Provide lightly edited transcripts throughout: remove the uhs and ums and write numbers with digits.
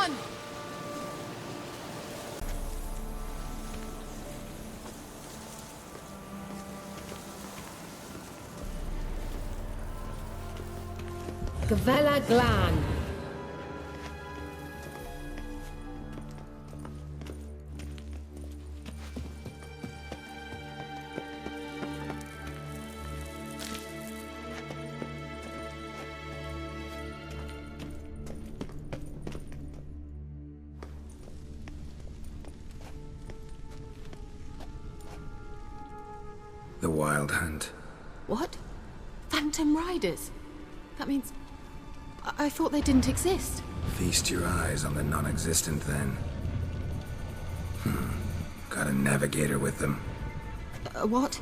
on! Gavella Glan. The Wild Hunt. What? Phantom Riders? That means... I thought they didn't exist. Feast your eyes on the non-existent then. Got a navigator with them. What?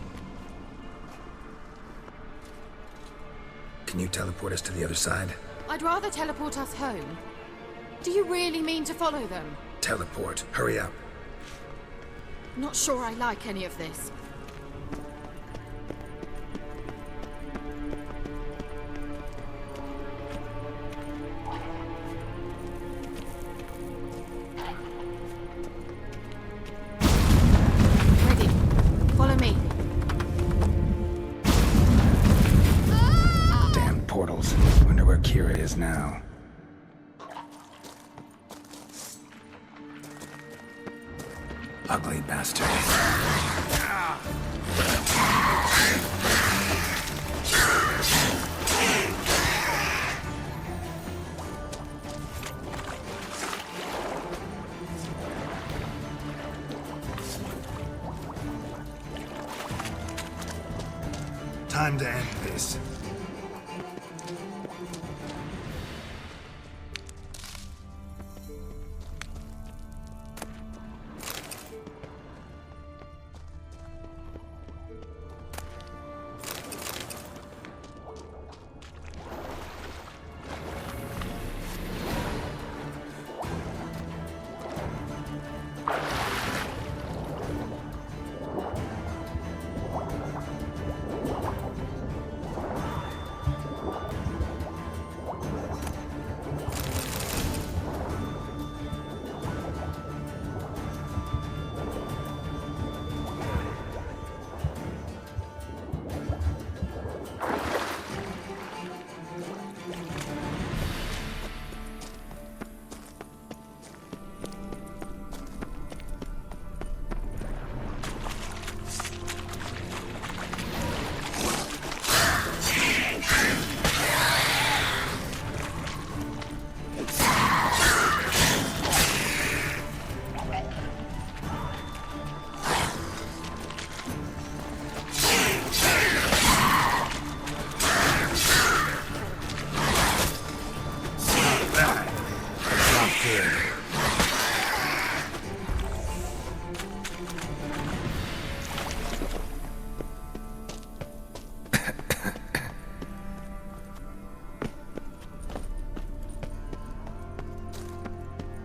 Can you teleport us to the other side? I'd rather teleport us home. Do you really mean to follow them? Teleport. Hurry up. Not sure I like any of this. Ready. Follow me. Damn portals. Wonder where Ciri is now. Ugly bastard. Time to end this.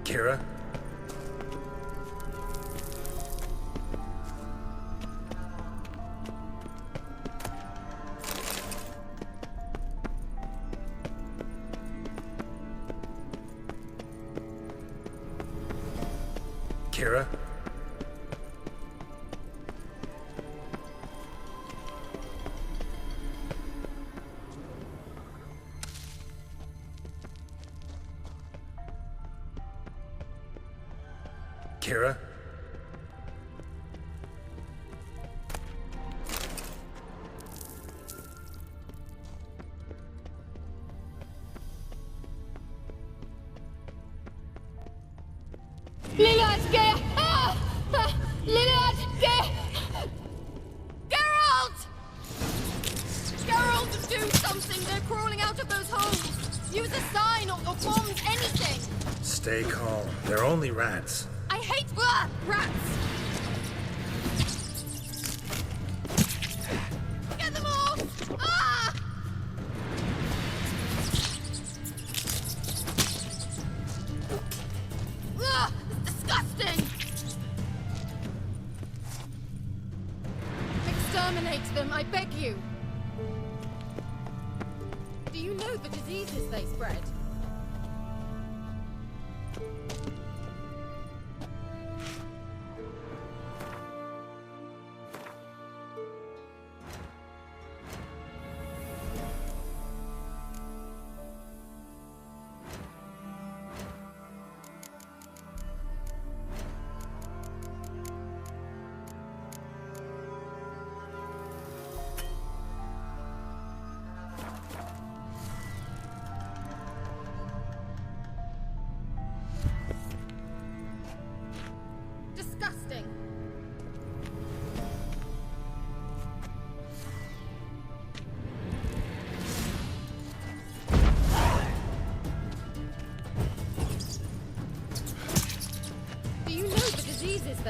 Kira? Kira? Kira? Lillard, get! Lillard, get! Geralt! Geralt, do something! They're crawling out of those holes! Use a sign or bombs, anything! Stay calm. They're only rats. I hate rats! Get them off! Ah! Ugh, it's disgusting! Exterminate them, I beg you! Do you know the diseases they spread?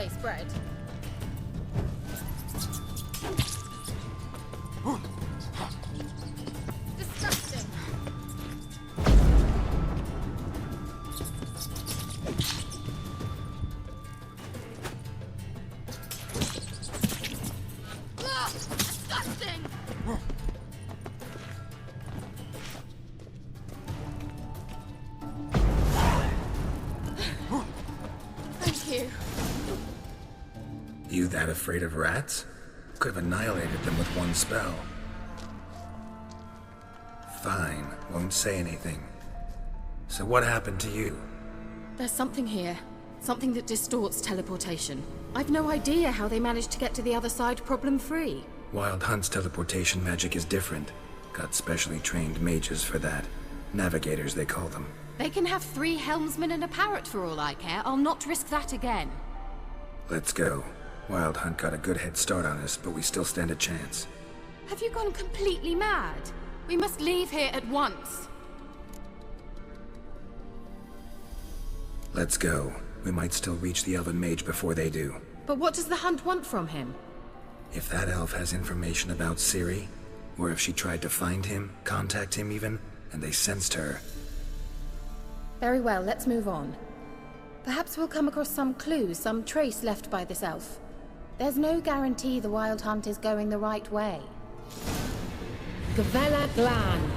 place bread. Disgusting. Ugh, disgusting. Thank you. You that afraid of rats? Could have annihilated them with one spell. Fine, won't say anything. So what happened to you? There's something here. Something that distorts teleportation. I've no idea how they managed to get to the other side problem-free. Wild Hunt's teleportation magic is different. Got specially trained mages for that. Navigators, they call them. They can have 3 helmsmen and a parrot for all I care. I'll not risk that again. Let's go. Wild Hunt got a good head start on us, but we still stand a chance. Have you gone completely mad? We must leave here at once. Let's go. We might still reach the Elven Mage before they do. But what does the Hunt want from him? If that elf has information about Ciri, or if she tried to find him, contact him even, and they sensed her. Very well, let's move on. Perhaps we'll come across some clues, some trace left by this elf. There's no guarantee the Wild Hunt is going the right way. Gavella Glan.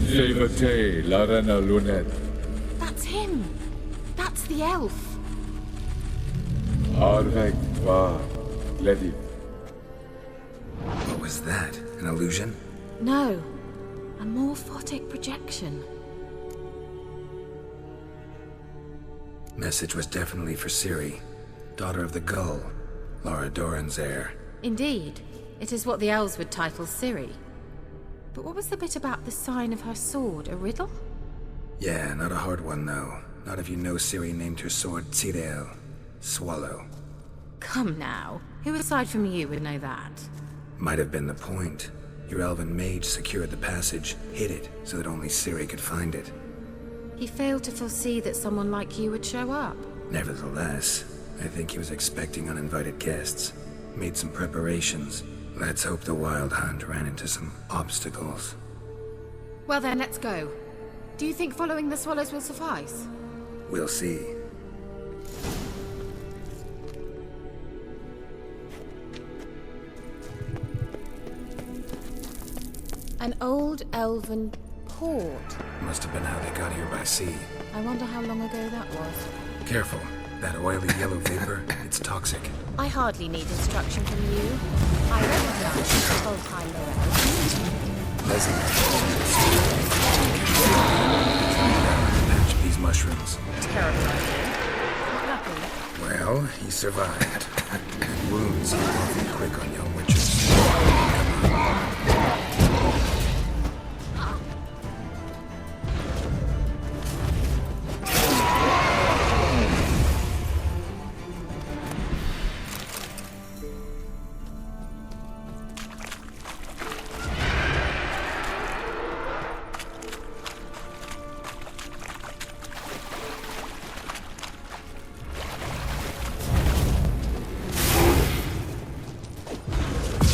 Sevate Larena Lunet. That's him! That's the elf! Arvek Tva Ledi. What was that? An illusion? No. A morphotic projection. Message was definitely for Ciri, daughter of the Gull, Lara Doran's heir. Indeed. It is what the elves would title Ciri. But what was the bit about the sign of her sword? A riddle? Yeah, not a hard one though. Not if you know Ciri named her sword Ciri, Swallow. Come now. Who aside from you would know that? Might have been the point. Your elven mage secured the passage, hid it, so that only Ciri could find it. He failed to foresee that someone like you would show up. Nevertheless, I think he was expecting uninvited guests. Made some preparations. Let's hope the Wild Hunt ran into some obstacles. Well then, let's go. Do you think following the swallows will suffice? We'll see. An old elven port. Must have been how they got here by sea. I wonder how long ago that was. Careful. That oily yellow vapor, it's toxic. I hardly need instruction from you. I recognize the full-time Lorel. Patch these mushrooms. Terrible idea. Not happy. Well, he survived. And wounds heal awfully quick on young witches. Come on.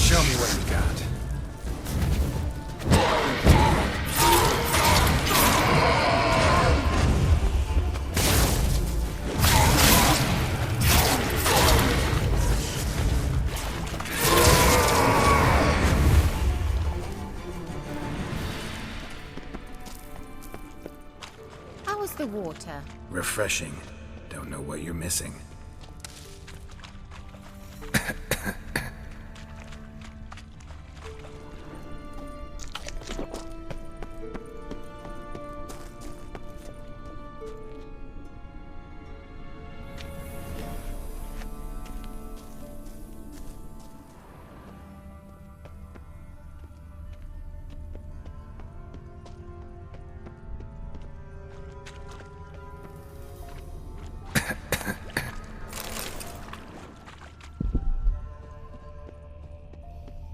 Show me what you got. How was the water? Refreshing. Don't know what you're missing.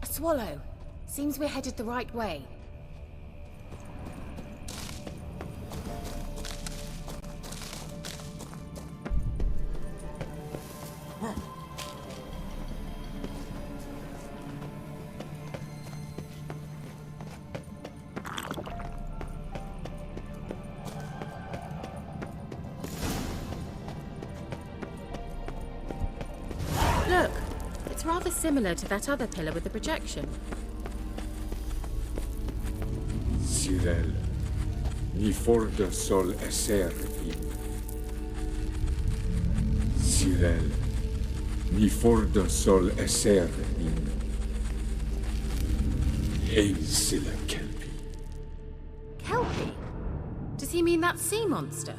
Swallow. Seems we're headed the right way. Look, it's rather similar to that other pillar with the projection. Ciri, ni forda sol esser in. Ciri, ni forda sol esser in. Ein silla kelpi. Kelpie? Does he mean that sea monster?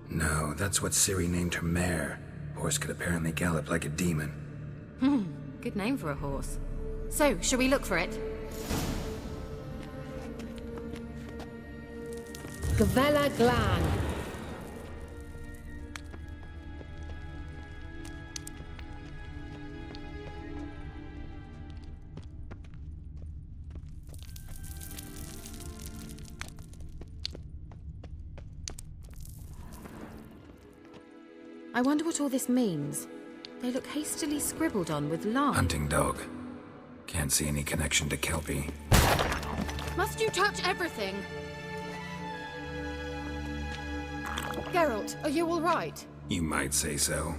No, that's what Ciri named her mare. Horse could apparently gallop like a demon. Good name for a horse. So, shall we look for it? Gavella Glan. I wonder what all this means. They look hastily scribbled on with lime. Hunting dog. Can't see any connection to Kelpie. Must you touch everything? Geralt, are you all right? You might say so.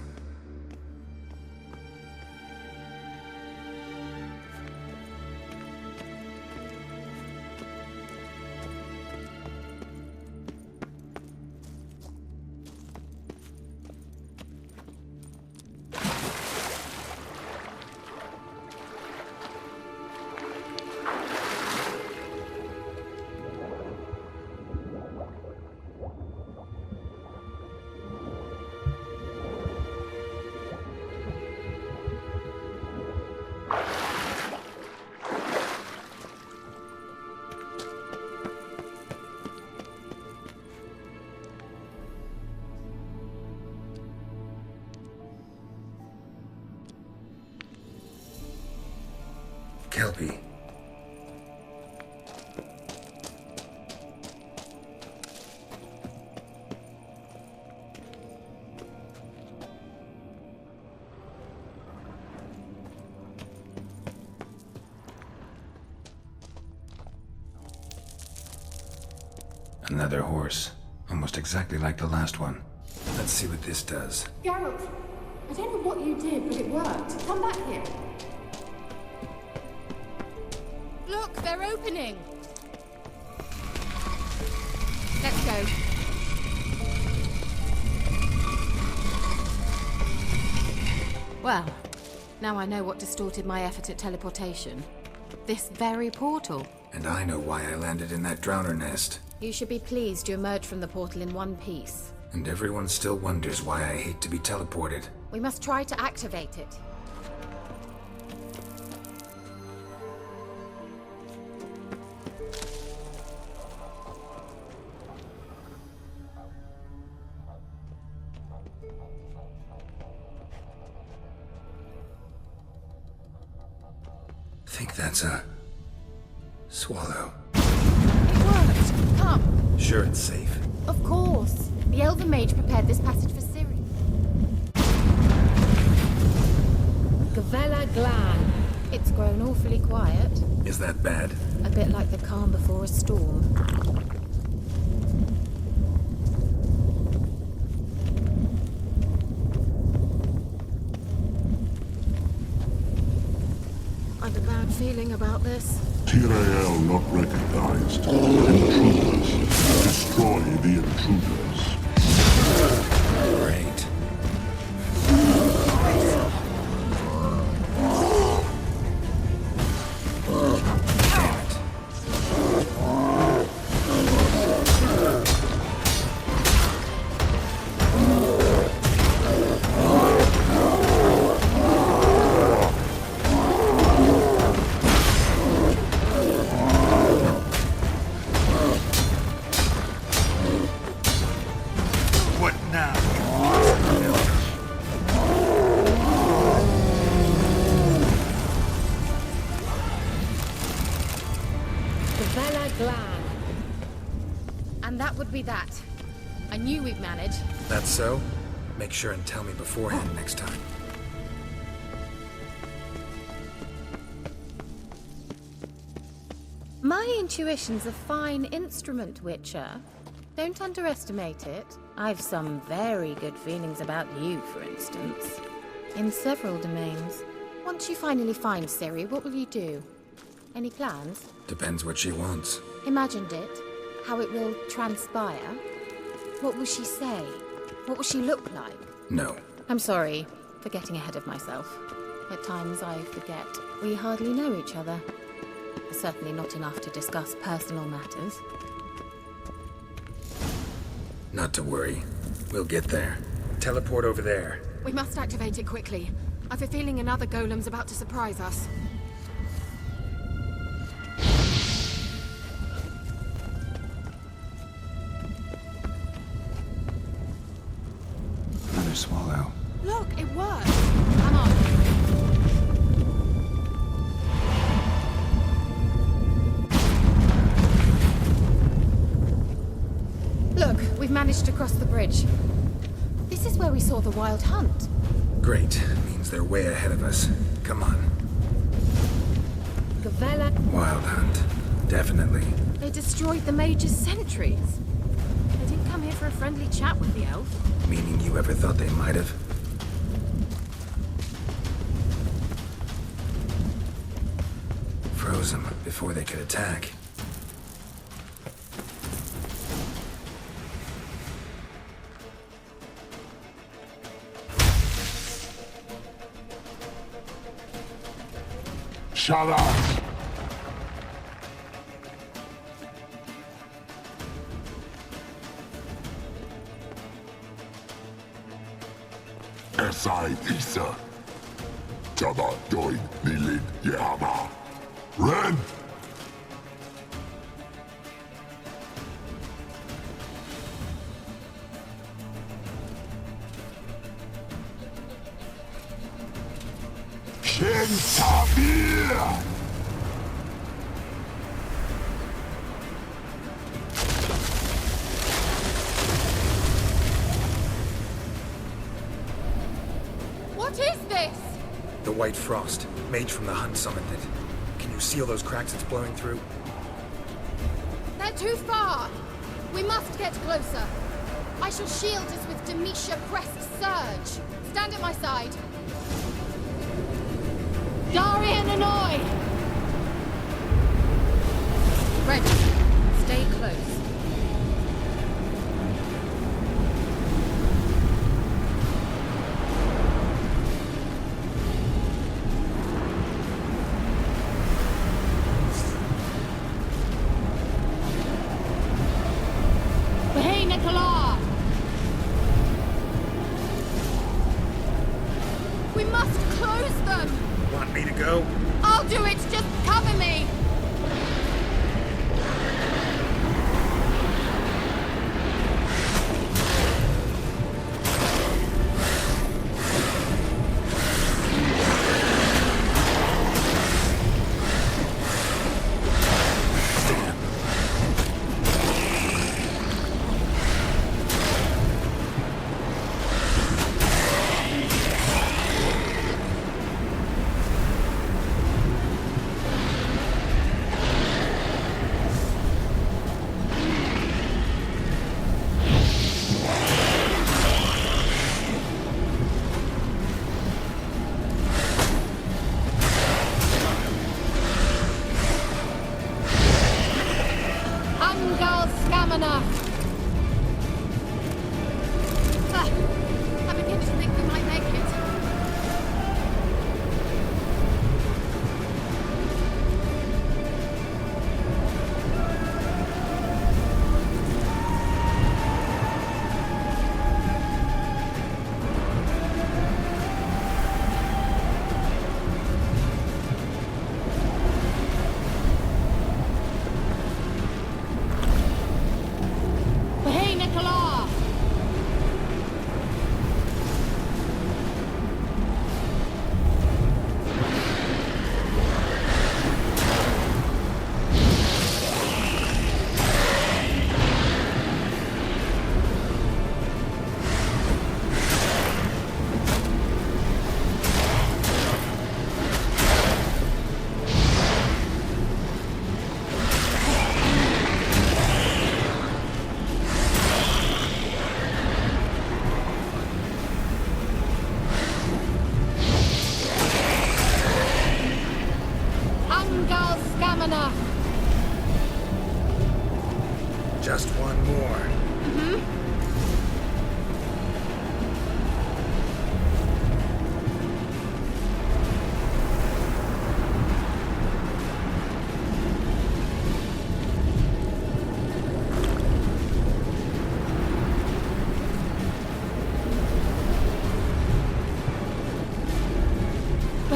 Kelpie. Another horse. Almost exactly like the last one. Let's see what this does. Geralt, I don't know what you did, but it worked. Come back here. Look, they're opening. Let's go. Well, now I know what distorted my effort at teleportation. This very portal. And I know why I landed in that drowner nest. You should be pleased you emerged from the portal in one piece. And everyone still wonders why I hate to be teleported. We must try to activate it. Think that's a swallow. It worked! Come! Sure it's safe. Of course! The Elven Mage prepared this passage for Ciri. Gavella Glan. It's grown awfully quiet. Is that bad? A bit like the calm before a storm. I've a bad feeling about this. Tyrael not recognized. Intruders. Destroy the intruders. Great. Damn it. And that would be that. I knew we'd manage. That's so? Make sure and tell me beforehand next time. My intuition's a fine instrument, Witcher. Don't underestimate it. I've some very good feelings about you, for instance. In several domains. Once you finally find Ciri, what will you do? Any plans? Depends what she wants. Imagined it. How it will transpire. What will she say? What will she look like? No. I'm sorry for getting ahead of myself. At times I forget we hardly know each other. Certainly not enough to discuss personal matters. Not to worry. We'll get there. Teleport over there. We must activate it quickly. I've a feeling another golem's about to surprise us. Another swallow. Look, it worked! Come on. Look, we've managed to cross the bridge. This is where we saw the Wild Hunt. Great. Means they're way ahead of us. Come on. Gavella. Wild Hunt. Definitely. They destroyed the Mage's sentries. They didn't come here for a friendly chat with the elf. Meaning you ever thought they might have? Froze them before they could attack. Shut up! Esai Isa. Jada doin nilid yama. Ren! Shin Tabir! What is this? The White Frost. Mage from the Hunt summoned it. Can you seal those cracks it's blowing through? They're too far! We must get closer. I shall shield us with Demetia Crest Surge. Stand at my side. Darian Annoy! Ready. Stay close. We must close them! Want me to go? I'll do it! Just cover me! I begin to think we might make it. Just one more.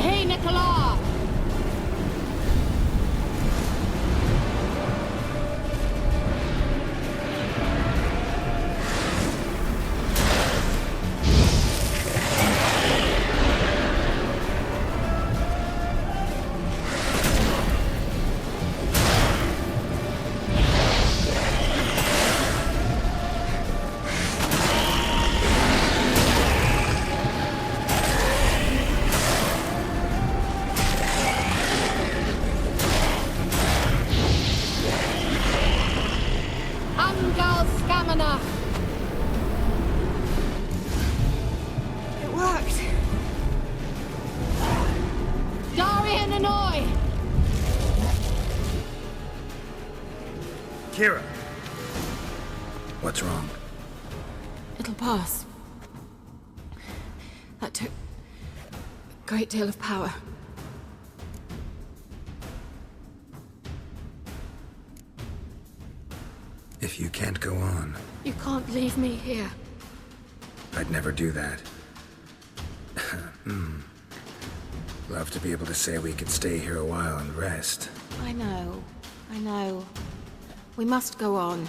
Hey, Nicola! It worked. Darian Annoy! Kira! What's wrong? It'll pass. That took a great deal of power. If you can't go on, You can't leave me here. I'd never do that. Love to be able to say we could stay here a while and rest. I know. We must go on.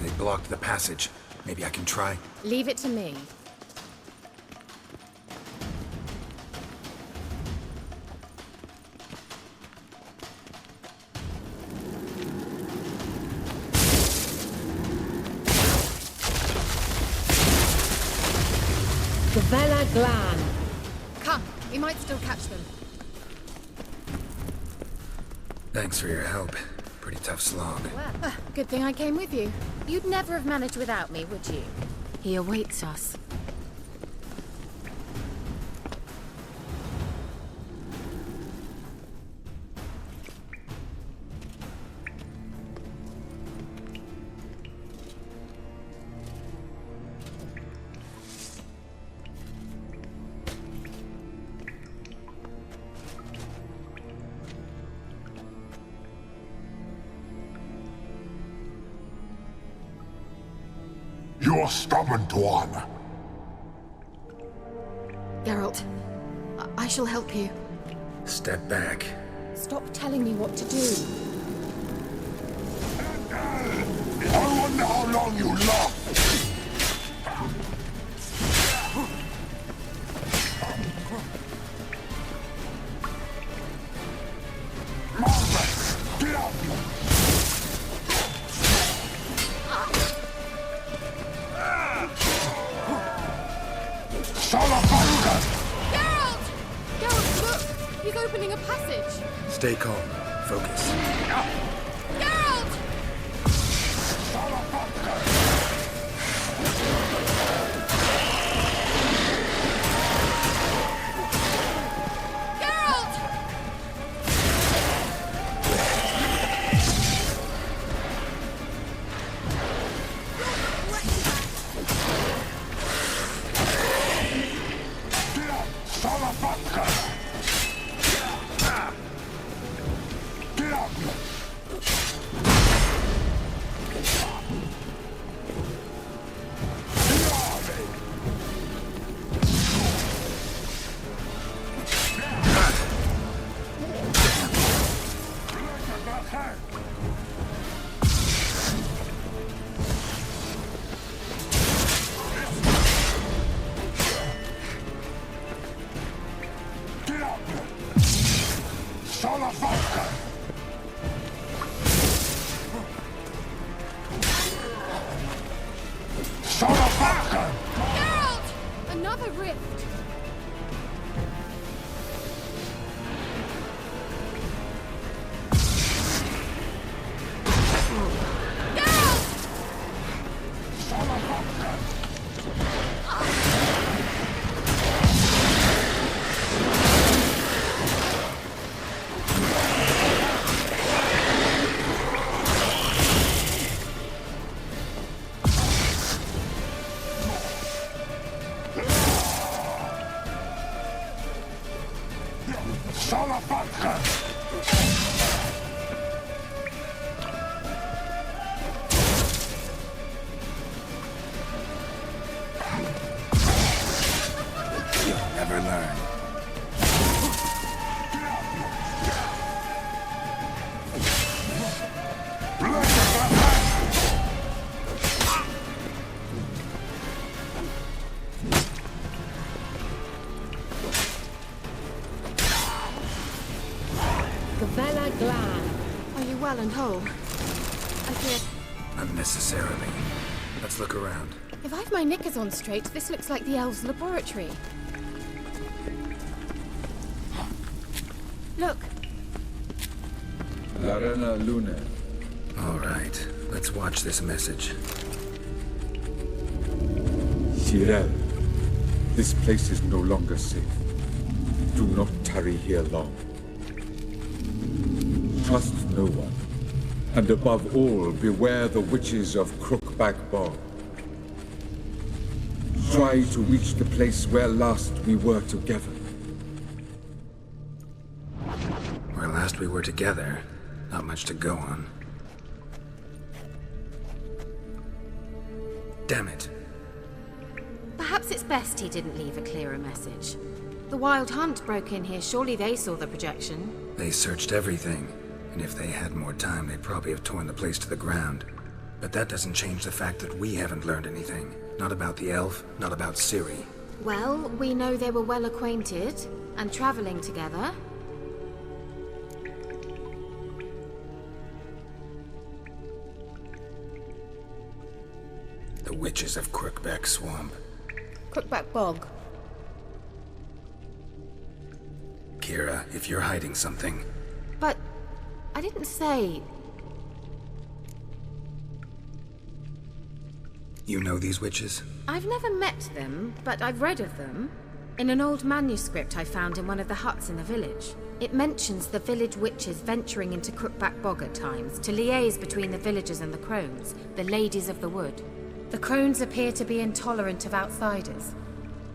They blocked the passage. Maybe I can try. Leave it to me. Vela Glan. Come, we might still catch them. Thanks for your help. Pretty tough slog. Well, good thing I came with you. You'd never have managed without me, would you? He awaits us. You're stubborn one. Geralt, I shall help you. Step back. Stop telling me what to do. I wonder how long you last. Margaret, get up! Geralt! Geralt, look! He's opening a passage! Stay calm. Focus. Geralt! Geralt! Geralt! Another rift! Geralt! You'll never learn. Are you well and whole? I fear... Unnecessarily. Let's look around. If I've my knickers on straight, this looks like the elves' laboratory. Look! Larena Lune. All right, let's watch this message. Ciri, this place is no longer safe. Do not tarry here long. Trust no one. And above all, beware the witches of Crookback Bog. Try to reach the place where last we were together. Where last we were together, not much to go on. Damn it. Perhaps it's best he didn't leave a clearer message. The Wild Hunt broke in here. Surely they saw the projection. They searched everything, and if they had more time, they'd probably have torn the place to the ground. But that doesn't change the fact that we haven't learned anything. Not about the elf, not about Ciri. Well, we know they were well acquainted and traveling together. The witches of Crookback Swamp. Crookback Bog. Kira, if you're hiding something... But I didn't say... You know these witches? I've never met them, but I've read of them. In an old manuscript I found in one of the huts in the village. It mentions the village witches venturing into Crookback Bog at times to liaise between the villagers and the crones, the ladies of the wood. The crones appear to be intolerant of outsiders,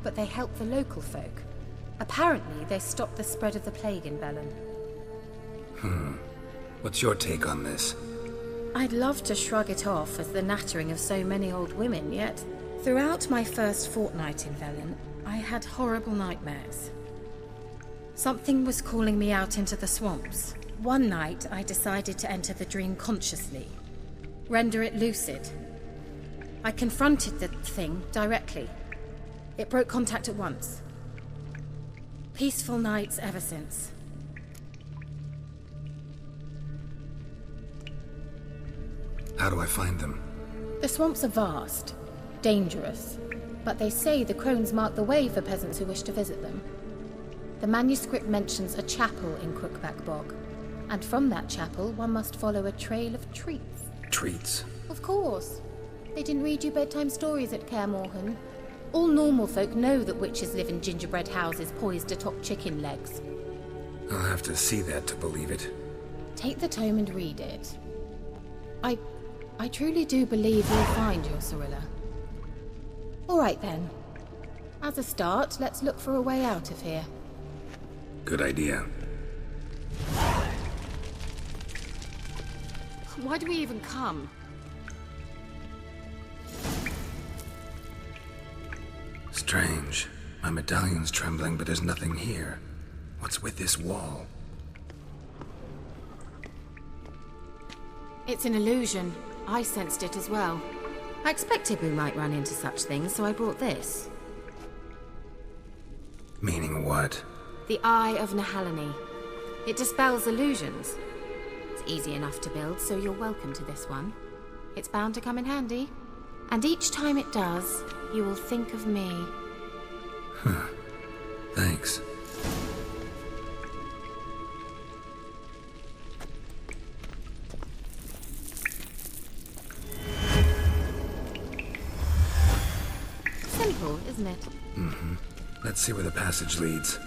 but they help the local folk. Apparently, they stopped the spread of the plague in Velen. What's your take on this? I'd love to shrug it off as the nattering of so many old women, yet throughout my first fortnight in Velen, I had horrible nightmares. Something was calling me out into the swamps. One night, I decided to enter the dream consciously, render it lucid. I confronted the thing directly. It broke contact at once. Peaceful nights ever since. How do I find them? The swamps are vast, dangerous, but they say the crones mark the way for peasants who wish to visit them. The manuscript mentions a chapel in Crookback Bog, and from that chapel one must follow a trail of treats. Treats? Of course. They didn't read you bedtime stories at Kaer Morhen. All normal folk know that witches live in gingerbread houses poised atop chicken legs. I'll have to see that to believe it. Take the tome and read it. I truly do believe you'll find your Cirilla. All right then. As a start, let's look for a way out of here. Good idea. Why do we even come? Strange. My medallion's trembling, but there's nothing here. What's with this wall? It's an illusion. I sensed it as well. I expected we might run into such things, so I brought this. Meaning what? The Eye of Nahalani. It dispels illusions. It's easy enough to build, so you're welcome to this one. It's bound to come in handy. And each time it does, you will think of me. Huh. Thanks. Simple, isn't it? Let's see where the passage leads.